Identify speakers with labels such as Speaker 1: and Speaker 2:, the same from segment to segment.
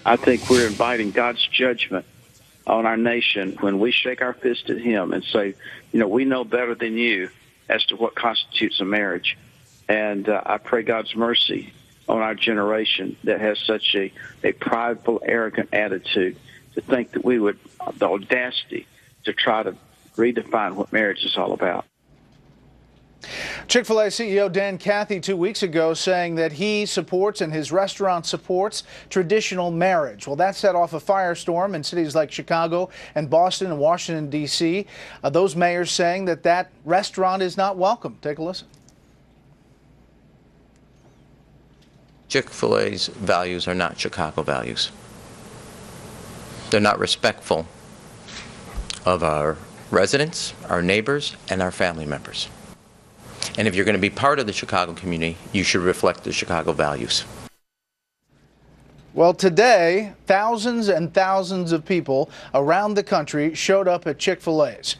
Speaker 1: I think we're inviting God's judgment on our nation when we shake our fist at him and say, we know better than you as to what constitutes a marriage. And I pray God's mercy on our generation that has such a prideful, arrogant attitude to think that we would, the audacity to try to redefine what marriage is all about.
Speaker 2: Chick-fil-A CEO Dan Cathy 2 weeks ago saying that he supports and his restaurant supports traditional marriage. Well, that set off a firestorm in cities like Chicago and Boston and Washington, D.C. Those mayors saying that that restaurant is not welcome. Take a listen.
Speaker 3: Chick-fil-A's values are not Chicago values. They're not respectful of our residents, our neighbors, and our family members. And if you're going to be part of the Chicago community, you should reflect the Chicago values.
Speaker 2: Well, today, thousands and thousands of people around the country showed up at Chick-fil-A's.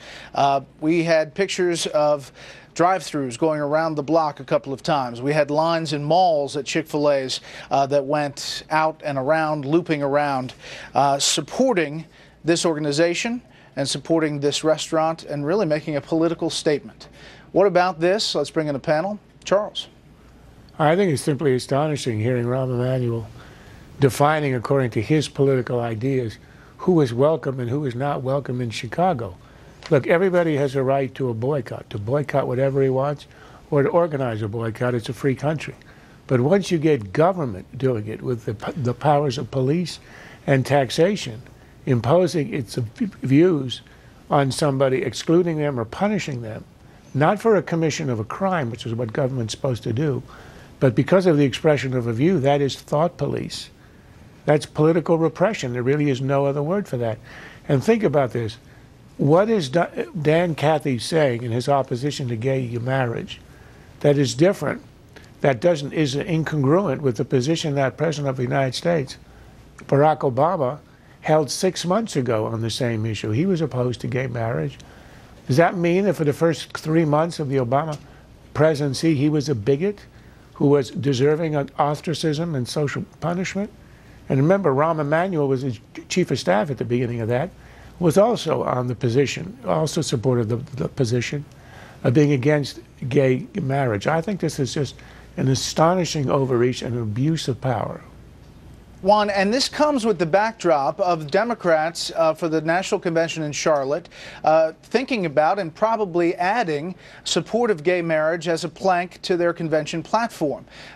Speaker 2: We had pictures of drive-thrus going around the block a couple of times. We had lines in malls at Chick-fil-A's that went out and around, looping around, supporting this organization and supporting this restaurant and really making a political statement. What about this? Let's bring in a panel. Charles.
Speaker 4: I think it's simply astonishing hearing Rahm Emanuel defining, according to his political ideas, who is welcome and who is not welcome in Chicago. Look, everybody has a right to boycott whatever he wants, or to organize a boycott. It's a free country. But once you get government doing it with the powers of police and taxation, imposing its views on somebody, excluding them or punishing them, not for a commission of a crime, which is what government's supposed to do, but because of the expression of a view, that is thought police. That's political repression. There really is no other word for that. And think about this. What is Dan Cathy saying in his opposition to gay marriage that is different, that is incongruent with the position that President of the United States, Barack Obama, held 6 months ago on the same issue? He was opposed to gay marriage. Does that mean that for the first 3 months of the Obama presidency, he was a bigot who was deserving of ostracism and social punishment? And remember, Rahm Emanuel was his chief of staff at the beginning of that, was also on the position, also supported the position of being against gay marriage. I think this is just an astonishing overreach and an abuse of power.
Speaker 2: Juan, and this comes with the backdrop of Democrats for the National Convention in Charlotte thinking about and probably adding support of gay marriage as a plank to their convention platform.